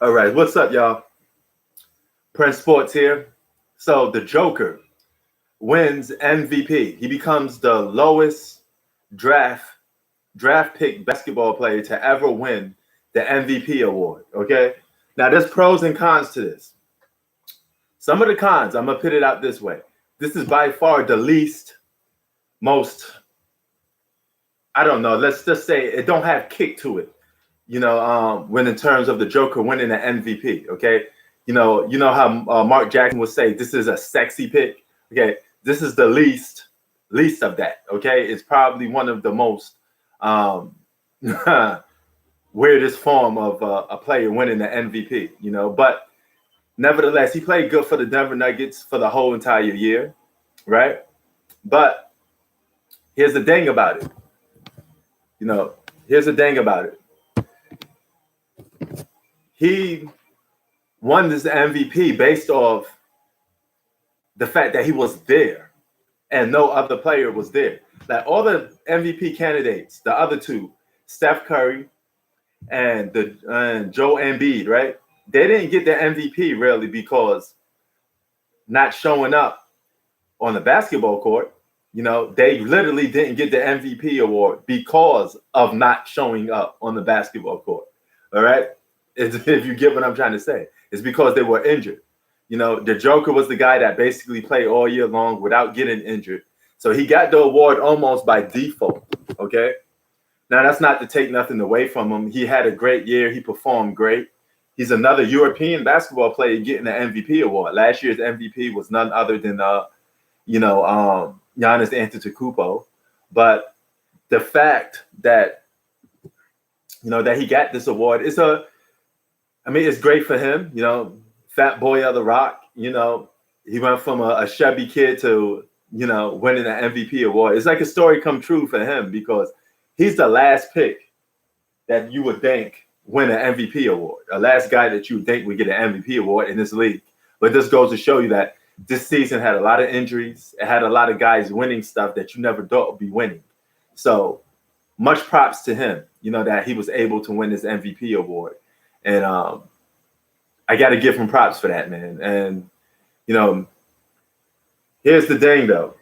All right, what's up, y'all? Prince Sports here. So the Joker wins MVP. He becomes the lowest draft draft pick basketball player to ever win the MVP award. Okay. Now there's pros and cons to this. Some of the cons, I'm gonna put it out this way. This is by far the least most, I don't know, let's just say it don't have kick to it. When in terms of the Joker winning the MVP, okay? You know how Mark Jackson would say this is a sexy pick. Okay, this is the least of that. Okay, it's probably one of the most um, weirdest form of a player winning the MVP. But nevertheless, he played good for the Denver Nuggets for the whole entire year, right? But here's the thing about it. Here's the thing about it. He won this MVP based off the fact that he was there and no other player was there. Like all the MVP candidates, the other two, Steph Curry and Joe Embiid, right? They didn't get the MVP really because not showing up on the basketball court. They literally didn't get the MVP award because of not showing up on the basketball court. All right? If you get what I'm trying to say. It's because they were injured. The Joker was the guy that basically played all year long without getting injured. So he got the award almost by default, okay? Now, that's not to take nothing away from him. He had a great year. He performed great. He's another European basketball player getting the MVP award. Last year's MVP was none other than, Giannis Antetokounmpo. But the fact that, that he got this award is it's great for him, fat boy of the rock, he went from a chubby kid to, winning an MVP award. It's like a story come true for him because he's the last pick that you would think win an MVP award, the last guy that you would think would get an MVP award in this league. But this goes to show you that this season had a lot of injuries. It had a lot of guys winning stuff that you never thought would be winning. So much props to him, that he was able to win this MVP award. And I got to give him props for that, man. And, here's the thing, though.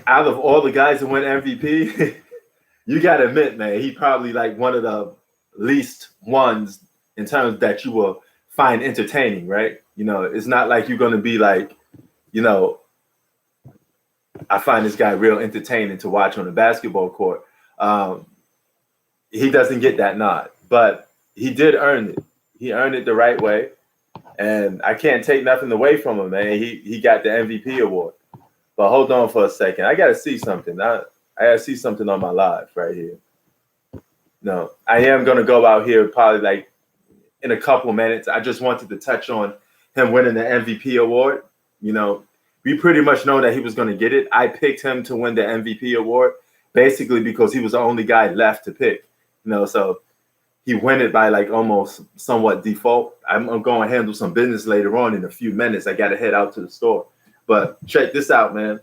Out of all the guys who win MVP, you got to admit, man, he probably like one of the least ones in terms that you will find entertaining, right? It's not like you're going to be like, I find this guy real entertaining to watch on the basketball court. He doesn't get that nod, but he did earn it. He earned it the right way. And I can't take nothing away from him, man. He got the MVP award. But hold on for a second. I got to see something. I got to see something on my live right here. No, I am going to go out here probably like in a couple minutes. I just wanted to touch on him winning the MVP award. We pretty much know that he was going to get it. I picked him to win the MVP award basically because he was the only guy left to pick. So he won it by like almost somewhat default. I'm going to handle some business later on in a few minutes. I got to head out to the store. But check this out, man.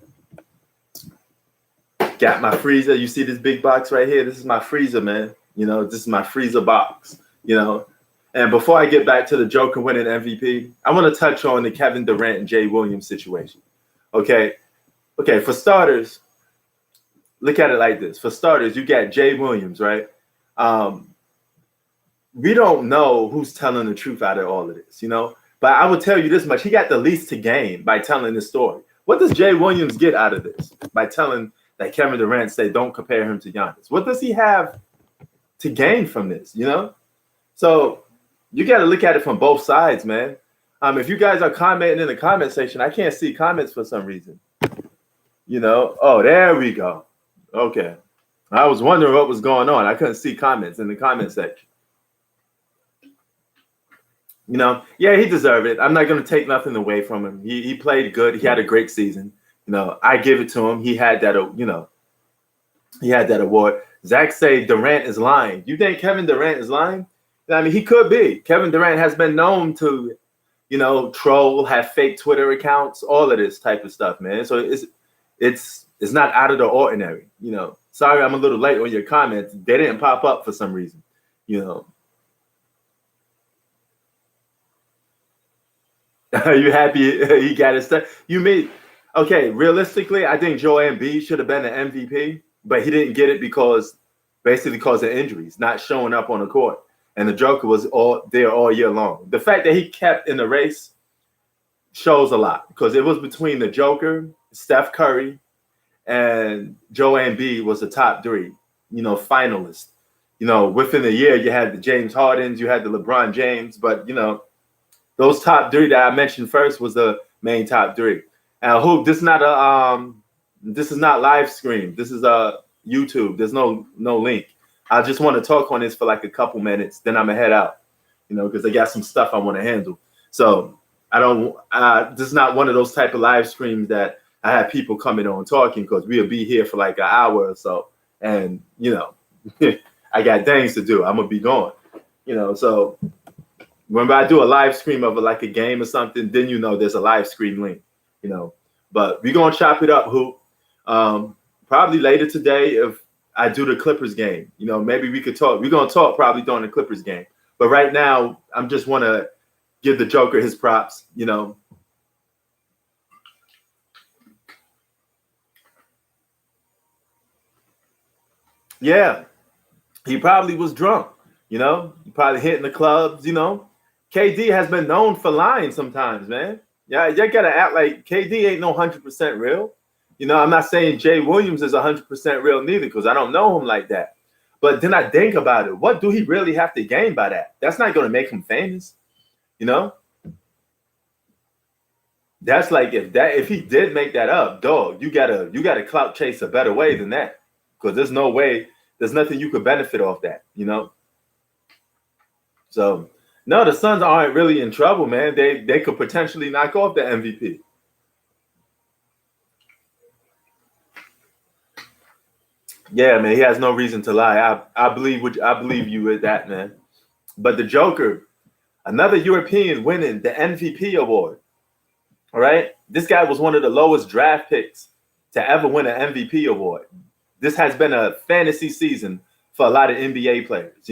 Got my freezer. You see this big box right here? This is my freezer, man. This is my freezer box, And before I get back to the Joker winning MVP, I want to touch on the Kevin Durant and Jay Williams situation. Okay, for starters, look at it like this. For starters, you got Jay Williams, right? We don't know who's telling the truth out of all of this, But I will tell you this much. He got the least to gain by telling this story. What does Jay Williams get out of this by telling that Kevin Durant say don't compare him to Giannis? What does he have to gain from this, So you got to look at it from both sides, man. If you guys are commenting in the comment section, I can't see comments for some reason. Oh, there we go. Okay. I was wondering what was going on. I couldn't see comments in the comment section. Yeah, he deserved it. I'm not going to take nothing away from him. He played good. He had a great season. I give it to him. He had that, he had that award. Zach say Durant is lying. You think Kevin Durant is lying? He could be. Kevin Durant has been known to, troll, have fake Twitter accounts, all of this type of stuff, man. So it's not out of the ordinary. Sorry, I'm a little late on your comments. They didn't pop up for some reason. Are you happy he got his stuff? You mean okay? Realistically, I think Joel Embiid should have been an MVP, but he didn't get it because basically because of injuries, not showing up on the court. And the Joker was all there all year long. The fact that he kept in the race shows a lot because it was between the Joker, Steph Curry, and Joel Embiid was the top three, finalists. Within a year, you had the James Hardens, you had the LeBron James, but those top three that I mentioned first was the main top three. And I hope this is not live stream. This is YouTube. There's no link. I just want to talk on this for like a couple minutes. Then I'm gonna head out, because I got some stuff I want to handle. So I don't. This is not one of those type of live streams that I have people coming on talking because we'll be here for like an hour or so, and I got things to do. I'm gonna be gone, So when I do a live stream of like a game or something, then there's a live stream link, But we're gonna chop it up, Hoop. Probably later today if I do the Clippers game. Maybe we could talk. We're gonna talk probably during the Clippers game. But right now, I'm just want to give the Joker his props. Yeah, he probably was drunk. He probably hitting the clubs. KD has been known for lying sometimes, man. Yeah, you gotta act like KD ain't no 100% real. I'm not saying Jay Williams is 100% real neither because I don't know him like that. But then I think about it. What do he really have to gain by that? That's not going to make him famous. That's like if he did make that up, dog, you gotta clout chase a better way than that because there's nothing you could benefit off that. So no, the Suns aren't really in trouble, man. They could potentially knock off the MVP. Yeah, man, he has no reason to lie. I believe you with that, man. But the Joker, another European winning the MVP award. All right, this guy was one of the lowest draft picks to ever win an MVP award. This has been a fantasy season for a lot of NBA players.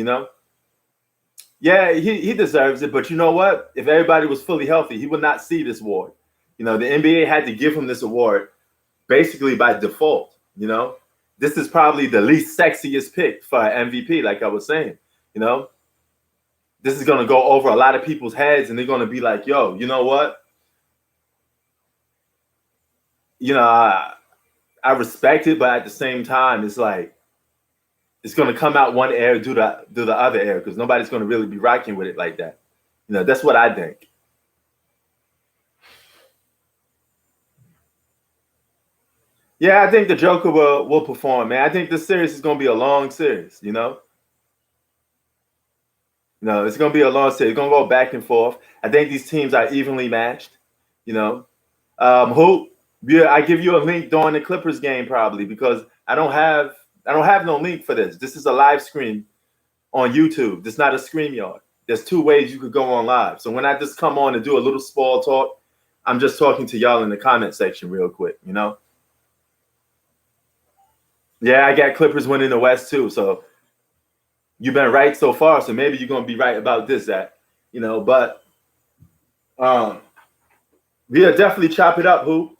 Yeah, he deserves it. But you know what? If everybody was fully healthy, he would not see this award. The NBA had to give him this award basically by default. This is probably the least sexiest pick for an MVP, like I was saying. This is going to go over a lot of people's heads, and they're going to be like, yo, you know what? I respect it, but at the same time, it's like it's going to come out one air, do the other air, because nobody's going to really be rocking with it like that. That's what I think. Yeah, I think the Joker will perform, man. I think this series is going to be a long series, No, it's going to be a long series. It's going to go back and forth. I think these teams are evenly matched, Hoop, yeah, I give you a link during the Clippers game probably because I don't have no link for this. This is a live stream on YouTube. This is not a StreamYard. There's two ways you could go on live. So when I just come on and do a little small talk, I'm just talking to y'all in the comment section real quick, Yeah, I got Clippers winning the West too. So you've been right so far. So maybe you're gonna be right about this, Zach. But we'll definitely chop it up, Hoop.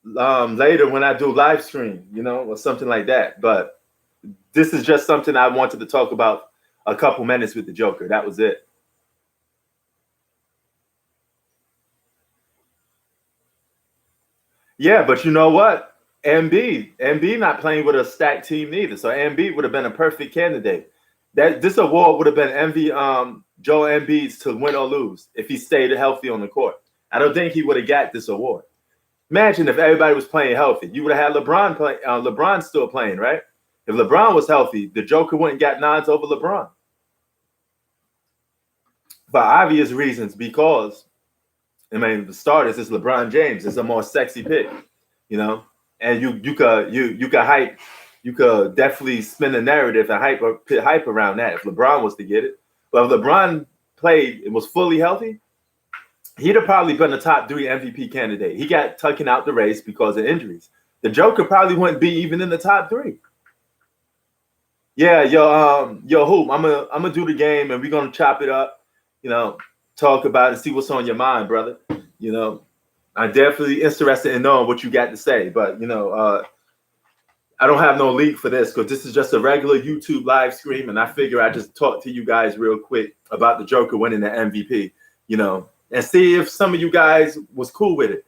Later when I do live stream, or something like that. But this is just something I wanted to talk about a couple minutes with the Joker. That was it. Yeah, but you know what? Embiid not playing with a stacked team neither. So Embiid would have been a perfect candidate. This award would have been Joel Embiid's to win or lose if he stayed healthy on the court. I don't think he would have got this award. Imagine if everybody was playing healthy. You would have had LeBron play. LeBron still playing, right? If LeBron was healthy, the Joker wouldn't get nods over LeBron. For obvious reasons, because the starters is LeBron James. It's a more sexy pick, And you could hype, you could definitely spin the narrative and hype around that if LeBron was to get it. But if LeBron played and was fully healthy, he'd have probably been a top 3 MVP candidate. He got tucking out the race because of injuries. The Joker probably wouldn't be even in the top 3. Yeah, yo, Hoop, I'm gonna do the game and we're gonna chop it up. talk about and see what's on your mind, brother. You know, I'm definitely interested in knowing what you got to say. But I don't have no leak for this because this is just a regular YouTube live stream, and I figure I just talk to you guys real quick about the Joker winning the MVP, and see if some of you guys was cool with it.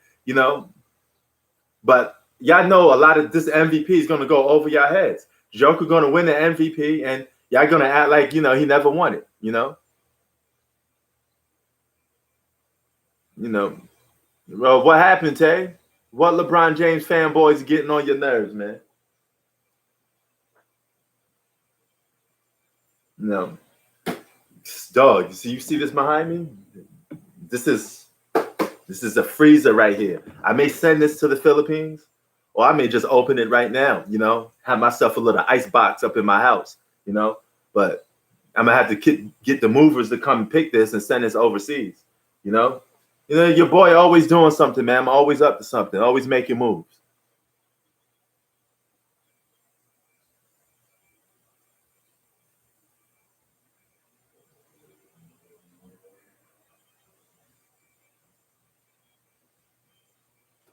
But y'all know a lot of this MVP is gonna go over your heads. Joker gonna win the MVP, and y'all gonna act like he never won it. Well, what happened, Tay? What LeBron James fanboys getting on your nerves, man? No, dog. You see this behind me? This is a freezer right here. I may send this to the Philippines, or I may just open it right now. Have myself a little ice box up in my house. But I'm gonna have to get the movers to come pick this and send this overseas. Your boy always doing something, man. I'm always up to something. Always making moves.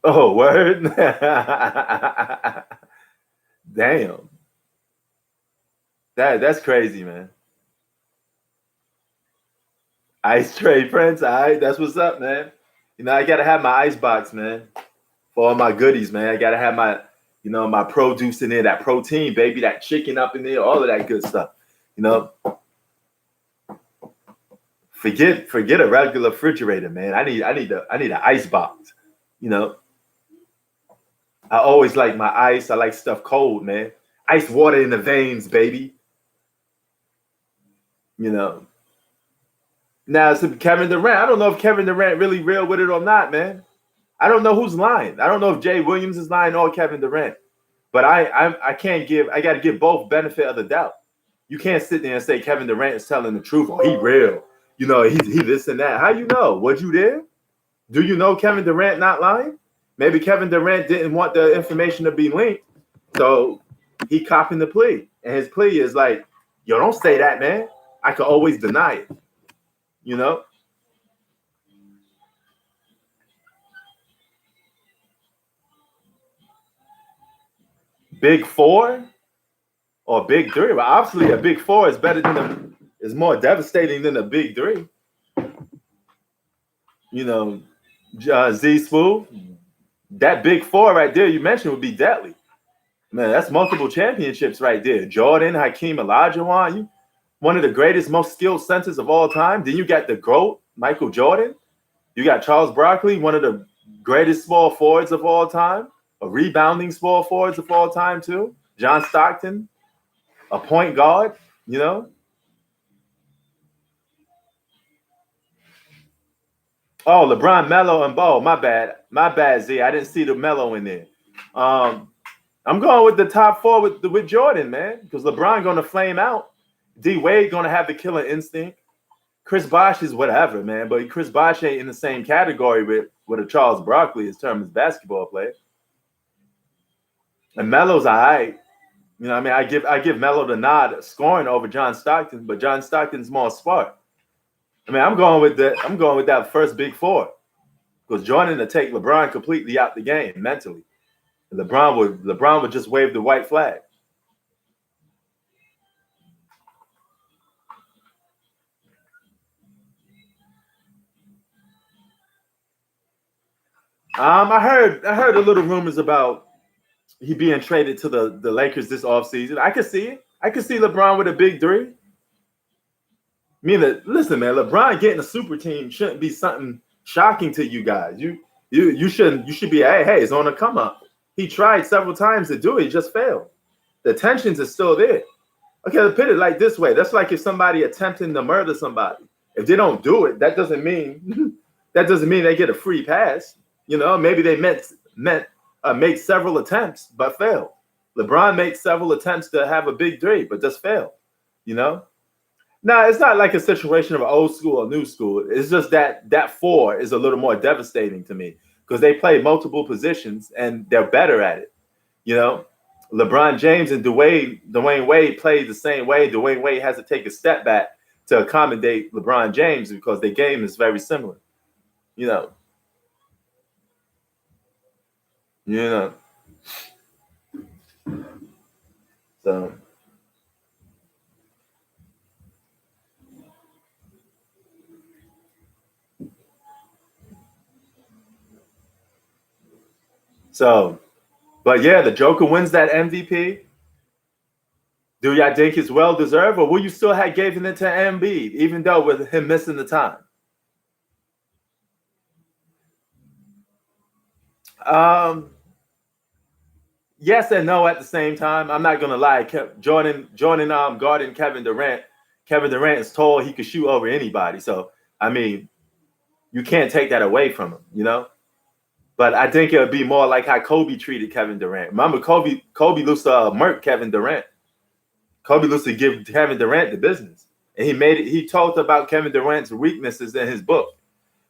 Oh, word. Damn. That's crazy, man. Ice tray prince. All right, that's what's up, man. I gotta have my ice box, man, for all my goodies, man. I gotta have my produce in there, that protein, baby, that chicken up in there, all of that good stuff. Forget a regular refrigerator, man. I need an ice box. I always like my ice. I like stuff cold, man. Ice water in the veins, baby. Now, it's Kevin Durant. I don't know if Kevin Durant really real with it or not, man. I don't know who's lying. I don't know if Jay Williams is lying or Kevin Durant. But I got to give both benefit of the doubt. You can't sit there and say Kevin Durant is telling the truth or he real. He this and that. How you know? Was you there? Do you know Kevin Durant not lying? Maybe Kevin Durant didn't want the information to be linked, so he copping the plea. And his plea is like, yo, don't say that, man. I could always deny it. Big four or big three? Well, obviously a big four is better is more devastating than a big three. Z Smooth, that big four right there you mentioned would be deadly. Man, that's multiple championships right there. Jordan, Hakeem Olajuwon, one of the greatest, most skilled centers of all time. Then you got the GOAT, Michael Jordan. You got Charles Barkley, one of the greatest small forwards of all time, a rebounding small forwards of all time too. John Stockton, a point guard, Oh, LeBron, Melo, and Bo. My bad, Z. I didn't see the Melo in there. I'm going with the top four with Jordan, man, because LeBron going to flame out. D Wade going to have the killer instinct. Chris Bosh is whatever, man, but Chris Bosh ain't in the same category with a Charles Barkley in terms of basketball play. And Melo's all right. I give Melo the nod scoring over John Stockton, but John Stockton's more smart. I'm going with that first big four because Jordan to take LeBron completely out the game mentally. LeBron would just wave the white flag. I heard a little rumors about he being traded to the Lakers this offseason. I could see it. I could see LeBron with a big three. Listen, man, LeBron getting a super team shouldn't be something shocking to you guys. You should be, hey, it's on a come up. He tried several times to do it, he just failed. The tensions are still there. Okay, let's put it like this way. That's like if somebody attempting to murder somebody. If they don't do it, that doesn't mean they get a free pass. Maybe they make several attempts but failed. LeBron made several attempts to have a big three, but just failed. Now, it's not like a situation of an old school or new school. It's just that four is a little more devastating to me because they play multiple positions and they're better at it. LeBron James and Dwayne Wade play the same way. Dwayne Wade has to take a step back to accommodate LeBron James because their game is very similar. You know. So. But yeah, the Joker wins that MVP. Do y'all think it's well deserved, or will you still have given it to Embiid, even though with him missing the time? Yes and no at the same time. I'm not gonna lie. Jordan guarding Kevin Durant. Kevin Durant is tall. He could shoot over anybody. So I mean, you can't take that away from him, you know. But I think it would be more like how Kobe treated Kevin Durant. Remember, Kobe used to murk Kevin Durant. Kobe used to give Kevin Durant the business, and he talked about Kevin Durant's weaknesses in his book.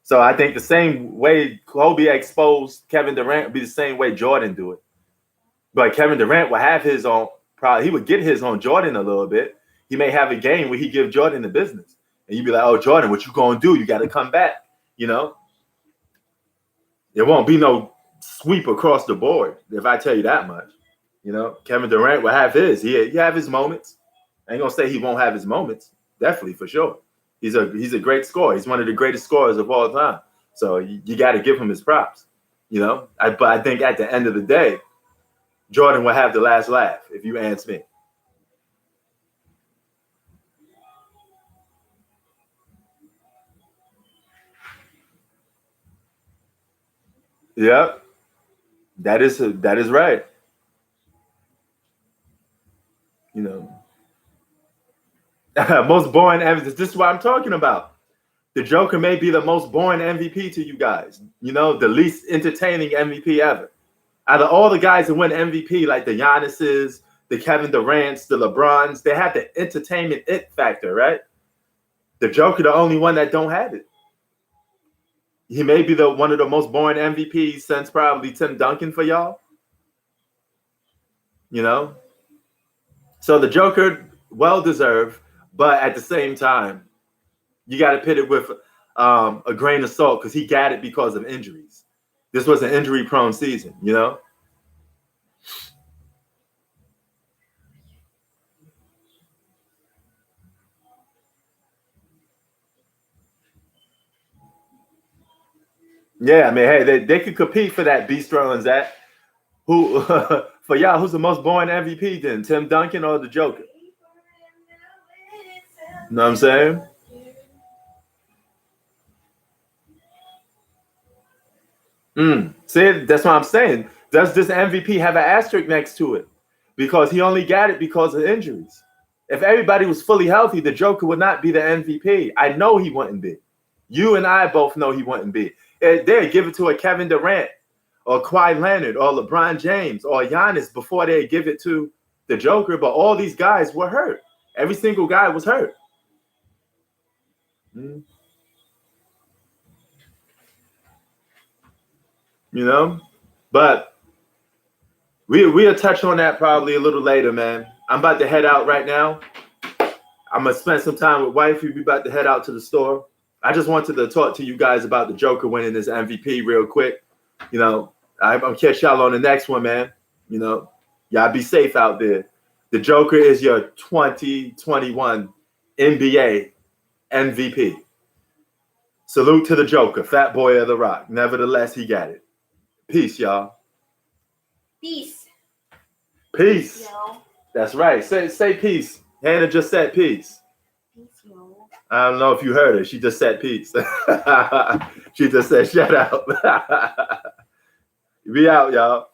So I think the same way Kobe exposed Kevin Durant would be the same way Jordan do it. But Kevin Durant will have his own. Probably he would get his on Jordan a little bit. He may have a game where he give Jordan the business, and you'd be like, "Oh, Jordan, what you gonna do? You got to come back." You know, there won't be no sweep across the board if I tell you that much. You know, Kevin Durant will have his. He have his moments. I ain't gonna say he won't have his moments. Definitely, for sure. He's a great scorer. He's one of the greatest scorers of all time. So you got to give him his props. You know, but I think at the end of the day, Jordan will have the last laugh, if you ask me. Yep, that is right. You know, most boring MVP. This is what I'm talking about. The Joker may be the most boring MVP to you guys. You know, the least entertaining MVP ever. Out of all the guys that win MVP, like the Giannis's, the Kevin Durant's, the LeBrons, they have the entertainment it factor, right? The Joker, the only one that don't have it. He may be one of the most boring MVPs since probably Tim Duncan for y'all. You know? So the Joker, well deserved, but at the same time, you got to put it with a grain of salt because he got it because of injuries. This was an injury-prone season, you know? Yeah, I mean, hey, they could compete for that Bistro and Zach. Who for y'all? Who's the most boring MVP then? Tim Duncan or the Joker? You know what I'm saying? See, that's what I'm saying. Does this MVP have an asterisk next to it? Because he only got it because of injuries. If everybody was fully healthy, the Joker would not be the MVP. I know he wouldn't be. You and I both know he wouldn't be. They'd give it to a Kevin Durant or Kawhi Leonard or LeBron James or Giannis before they give it to the Joker. But all these guys were hurt. Every single guy was hurt. You know? But we'll touch on that probably a little later, man. I'm about to head out right now. I'm going to spend some time with wifey. We're about to head out to the store. I just wanted to talk to you guys about the Joker winning this MVP real quick. You know, I'm going to catch y'all on the next one, man. You know, y'all be safe out there. The Joker is your 2021 NBA MVP. Salute to the Joker, fat boy of the rock. Nevertheless, he got it. Peace, y'all. Peace. Peace. Yo. That's right. Say peace. Hannah just said peace. Peace, yo. I don't know if you heard her. She just said peace. She just said shut up. Be out, y'all.